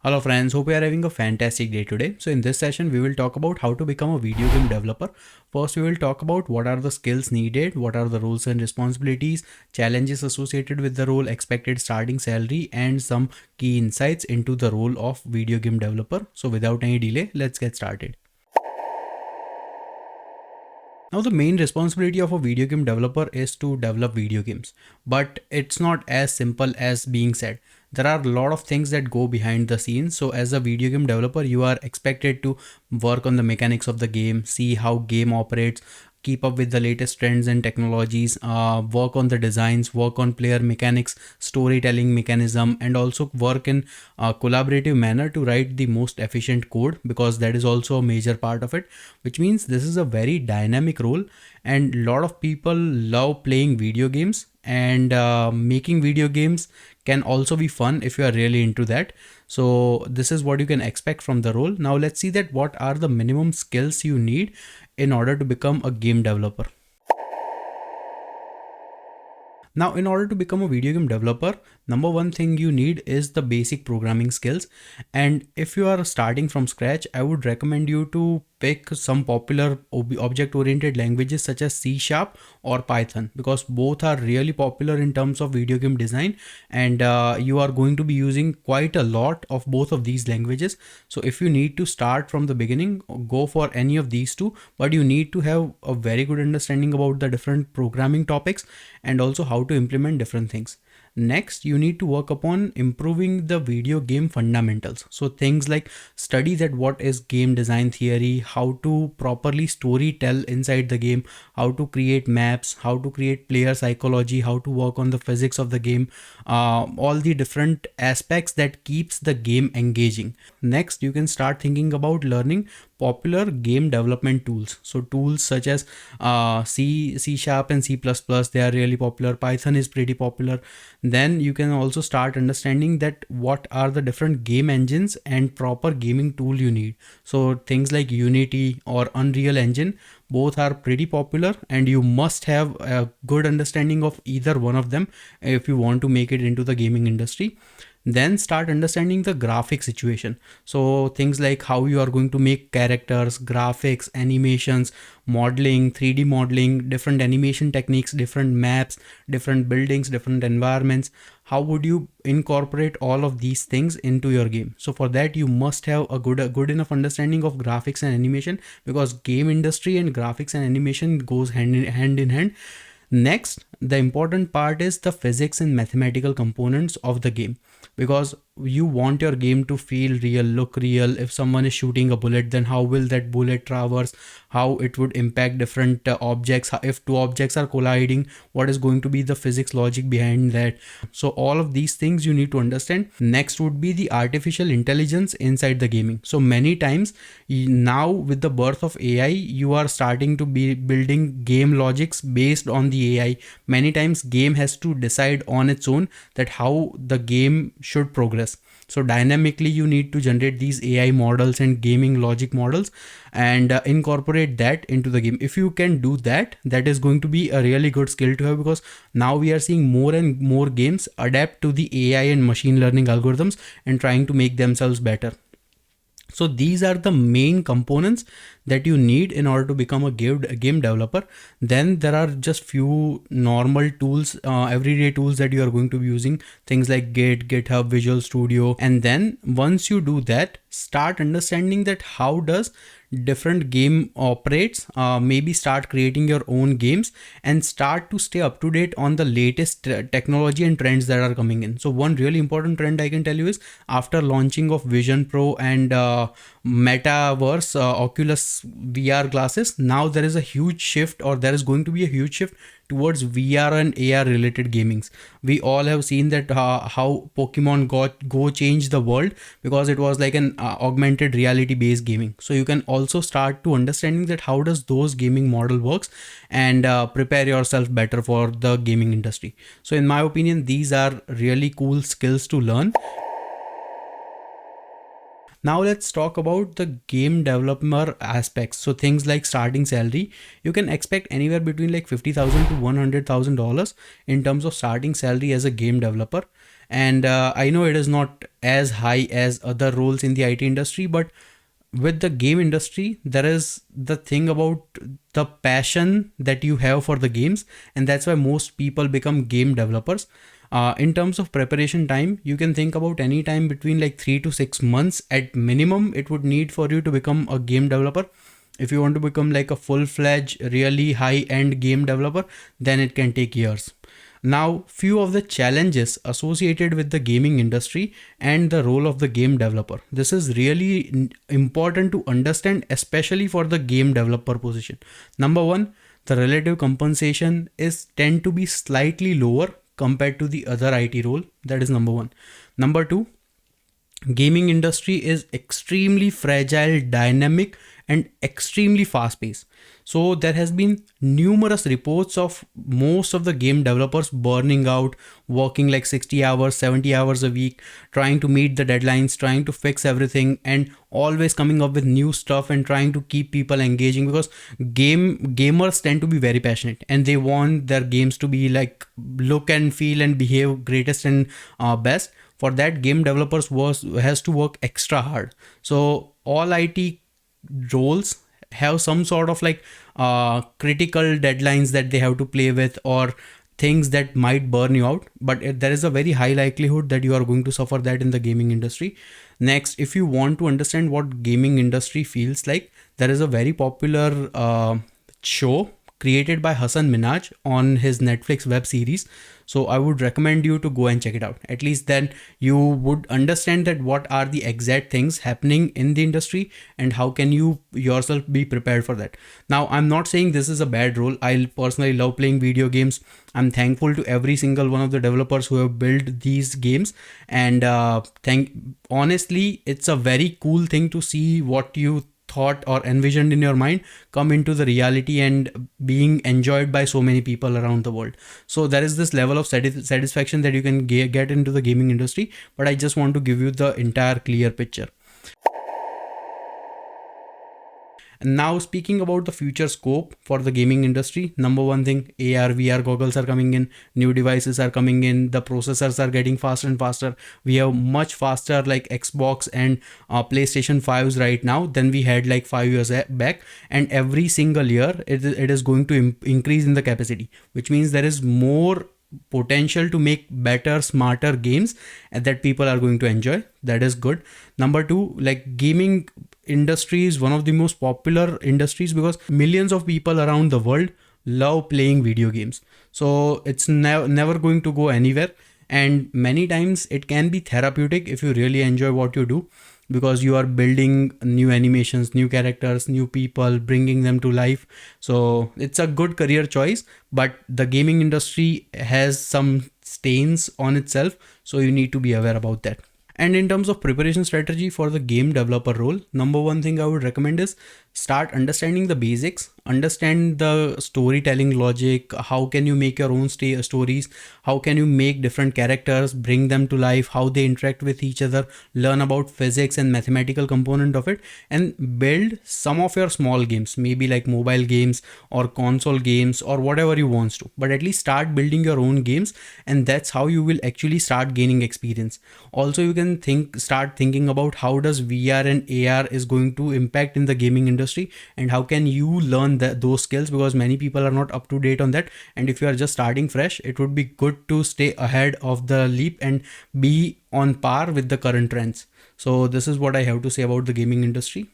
Hello friends, hope you are having a fantastic day today. So in this session, we will talk about how to become a video game developer. First, we will talk about what are the skills needed, what are the roles and responsibilities, challenges associated with the role, expected starting salary, and some key insights into the role of video game developer. So without any delay, let's get started. Now, the main responsibility of a video game developer is to develop video games, but it's not as simple as being said. There are a lot of things that go behind the scenes. So as a video game developer, you are expected to work on the mechanics of the game, see how game operates, keep up with the latest trends and technologies, work on the designs, work on player mechanics, storytelling mechanism, and also work in a collaborative manner to write the most efficient code, because that is also a major part of it, which means this is a very dynamic role. And a lot of people love playing video games, and making video games can also be fun if you are really into that. So this is what you can expect from the role. Now let's see that what are the minimum skills you need in order to become a game developer. Now, in order to become a video game developer, number one thing you need is the basic programming skills. And if you are starting from scratch, I would recommend you to pick some popular object-oriented languages such as C# or Python, because both are really popular in terms of video game design, and you are going to be using quite a lot of both of these languages. So if you need to start from the beginning, go for any of these two, but you need to have a very good understanding about the different programming topics and also how to implement different things. Next, you need to work upon improving the video game fundamentals. So things like study that what is game design theory, how to properly story tell inside the game, how to create maps, how to create player psychology, how to work on the physics of the game, all the different aspects that keeps the game engaging. Next, you can start thinking about learning popular game development tools. So tools such as C# and C++, they are really popular. Python is pretty popular. Then you can also start understanding that what are the different game engines and proper gaming tool you need. So things like Unity or Unreal Engine, both are pretty popular, and you must have a good understanding of either one of them if you want to make it into the gaming industry. Then start understanding the graphic situation. So things like how you are going to make characters, graphics, animations, modeling, 3D modeling, different animation techniques, different maps, different buildings, different environments. How would you incorporate all of these things into your game? So for that, you must have a good enough understanding of graphics and animation, because game industry and graphics and animation goes hand in hand. Next, the important part is the physics and mathematical components of the game, because you want your game to feel real, look real. If someone is shooting a bullet, then how will that bullet traverse, how it would impact different objects. If two objects are colliding, what is going to be the physics logic behind that? So all of these things you need to understand. Next would be the artificial intelligence inside the gaming. So many times now, with the birth of AI, you are starting to be building game logics based on the AI. Many times game has to decide on its own that how the game should progress. So dynamically you need to generate these AI models and gaming logic models and incorporate that into the game. If you can do that, that is going to be a really good skill to have, because now we are seeing more and more games adapt to the AI and machine learning algorithms and trying to make themselves better. So these are the main components that you need in order to become a game developer. Then there are just few normal tools, everyday tools that you are going to be using, things like Git, GitHub, Visual Studio. And then once you do that, start understanding that how does different game operates, maybe start creating your own games and start to stay up to date on the latest technology and trends that are coming in. So one really important trend I can tell you is, after launching of Vision Pro and Metaverse, Oculus VR glasses, now there is a huge shift, or there is going to be a huge shift towards VR and AR related gamings. We all have seen that how Pokemon Go changed the world, because it was like an augmented reality based gaming. So you can also start to understanding that how does those gaming model works, and prepare yourself better for the gaming industry. So in my opinion, these are really cool skills to learn. Now let's talk about the game developer aspects. So things like starting salary, you can expect anywhere between like $50,000 to $100,000 in terms of starting salary as a game developer. And I know it is not as high as other roles in the IT industry, but with the game industry, there is the thing about the passion that you have for the games, and that's why most people become game developers. In terms of preparation time, you can think about any time between like 3 to 6 months at minimum it would need for you to become a game developer. If you want to become like a full-fledged, really high-end game developer, then it can take years. Now, few of the challenges associated with the gaming industry and the role of the game developer. This is really important to understand, especially for the game developer position. Number one, the relative compensation is tend to be slightly lower compared to the other IT role. That is number one. Number two, gaming industry is extremely fragile, dynamic, and extremely fast paced. So there has been numerous reports of most of the game developers burning out, working like 60 hours, 70 hours a week, trying to meet the deadlines, trying to fix everything, and always coming up with new stuff and trying to keep people engaging, because gamers tend to be very passionate and they want their games to be like look and feel and behave greatest and best. For that, game developers has to work extra hard. So all IT roles have some sort of like critical deadlines that they have to play with, or things that might burn you out, but there is a very high likelihood that you are going to suffer that in the gaming industry. Next, if you want to understand what gaming industry feels like, there is a very popular show created by Hassan Minaj on his Netflix web series. So I would recommend you to go and check it out. At least then you would understand that what are the exact things happening in the industry and how can you yourself be prepared for that. Now, I'm not saying this is a bad role. I personally love playing video games. I'm thankful to every single one of the developers who have built these games. And honestly, it's a very cool thing to see what you thought or envisioned in your mind come into the reality and being enjoyed by so many people around the world. So there is this level of satisfaction that you can get into the gaming industry, but I just want to give you the entire clear picture. And now, speaking about the future scope for the gaming industry, number one thing, AR, VR goggles are coming in, new devices are coming in, the processors are getting faster and faster. We have much faster like Xbox and PlayStation 5s right now than we had like 5 years back. And every single year, it is going to increase in the capacity, which means there is more potential to make better, smarter games that people are going to enjoy. That is good. Number two, like gaming industry is one of the most popular industries because millions of people around the world love playing video games. So it's never going to go anywhere. And many times it can be therapeutic if you really enjoy what you do, because you are building new animations, new characters, new people, bringing them to life. So it's a good career choice, but the gaming industry has some stains on itself. So you need to be aware about that. And in terms of preparation strategy for the game developer role, number one thing I would recommend is start understanding the basics, understand the storytelling logic. How can you make your own stories? How can you make different characters, bring them to life, how they interact with each other, learn about physics and mathematical component of it, and build some of your small games, maybe like mobile games or console games or whatever you want to, but at least start building your own games, and that's how you will actually start gaining experience. Also, you can start thinking about how does VR and AR is going to impact in the gaming industry, and how can you learn those skills, because many people are not up to date on that. And if you are just starting fresh, it would be good to stay ahead of the leap and be on par with the current trends. So this is what I have to say about the gaming industry.